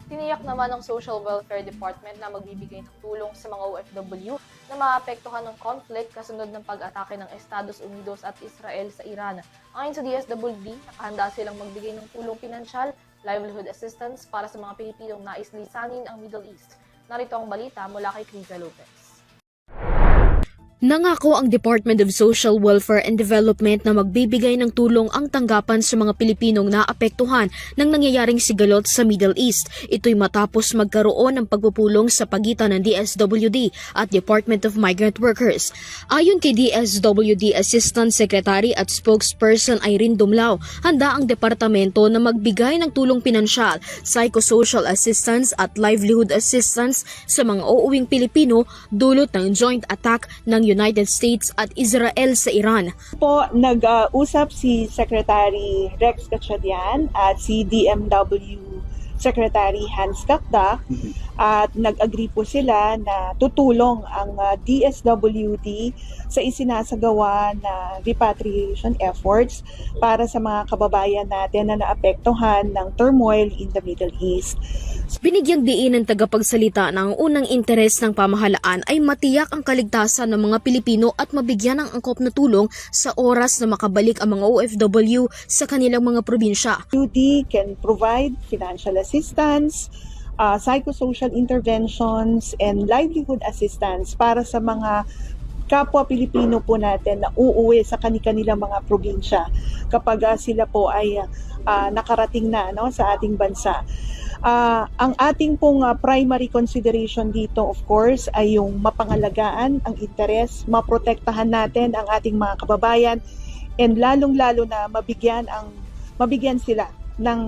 Tiniyak naman ng Social Welfare Department na magbibigay ng tulong sa mga OFW na maapektuhan ng conflict kasunod ng pag-atake ng Estados Unidos at Israel sa Iran. Ayon sa DSWD, nakahanda silang magbigay ng tulong pinansyal, livelihood assistance para sa mga Pilipinong nais lisanin ang Middle East. Narito ang balita mula kay Criza Lopez. Nangako ang Department of Social Welfare and Development na magbibigay ng tulong ang tanggapan sa mga Pilipinong naapektuhan ng nangyayaring sigalot sa Middle East. Ito'y matapos magkaroon ng pagpupulong sa pagitan ng DSWD at Department of Migrant Workers. Ayon kay DSWD Assistant Secretary at Spokesperson Irene Dumlao, handa ang departamento na magbigay ng tulong pinansyal, psychosocial assistance at livelihood assistance sa mga uuwing Pilipino dulot ng joint attack ng United States at Israel sa Iran. Nag-usap si Secretary Rex Gatchalian at si DMW Secretary Hans Kakda at nag-agree po sila na tutulong ang DSWD sa isinasagawa na repatriation efforts para sa mga kababayan natin na naapektuhan ng turmoil in the Middle East. Binigyang diin ng tagapagsalita na ang unang interes ng pamahalaan ay matiyak ang kaligtasan ng mga Pilipino at mabigyan ng angkop na tulong sa oras na makabalik ang mga OFW sa kanilang mga probinsya. UD can provide financial assistance, psychosocial interventions, and livelihood assistance para sa mga kapwa Pilipino po natin na uuwi sa kanilang mga probinsya kapag sila po ay nakarating na sa ating bansa. Ang ating pong primary consideration dito, of course, ay yung mapangalagaan ang interes, maprotektahan natin ang ating mga kababayan, and lalong-lalo na mabigyan sila ng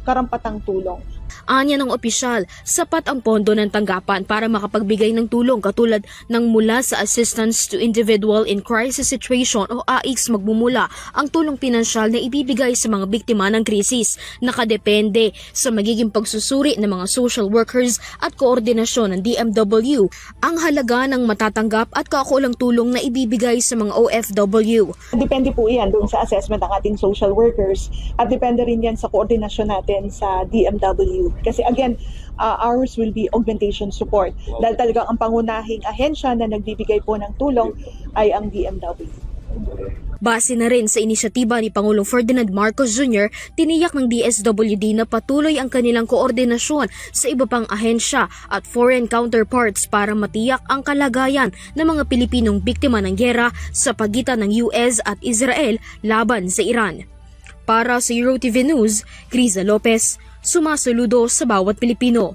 karampatang tulong. Anya ng opisyal, sapat ang pondo ng tanggapan para makapagbigay ng tulong katulad ng mula sa Assistance to Individual in Crisis Situation o AICS magmumula ang tulong pinansyal na ibibigay sa mga biktima ng krisis. Nakadepende sa magiging pagsusuri ng mga social workers at koordinasyon ng DMW ang halaga ng matatanggap at kaukulang tulong na ibibigay sa mga OFW. Depende po yan doon sa assessment ng ating social workers at depende rin yan sa koordinasyon natin sa DMW. Kasi again, ours will be augmentation support. Dahil talagang ang pangunahing ahensya na nagbibigay po ng tulong ay ang DMW. Base na rin sa inisyatiba ni Pangulong Ferdinand Marcos Jr., tiniyak ng DSWD na patuloy ang kanilang koordinasyon sa iba pang ahensya at foreign counterparts para matiyak ang kalagayan ng mga Pilipinong biktima ng giyera sa pagitan ng US at Israel laban sa Iran. Para sa EuroTV News, Criza Lopez, sumasaludo sa bawat Pilipino.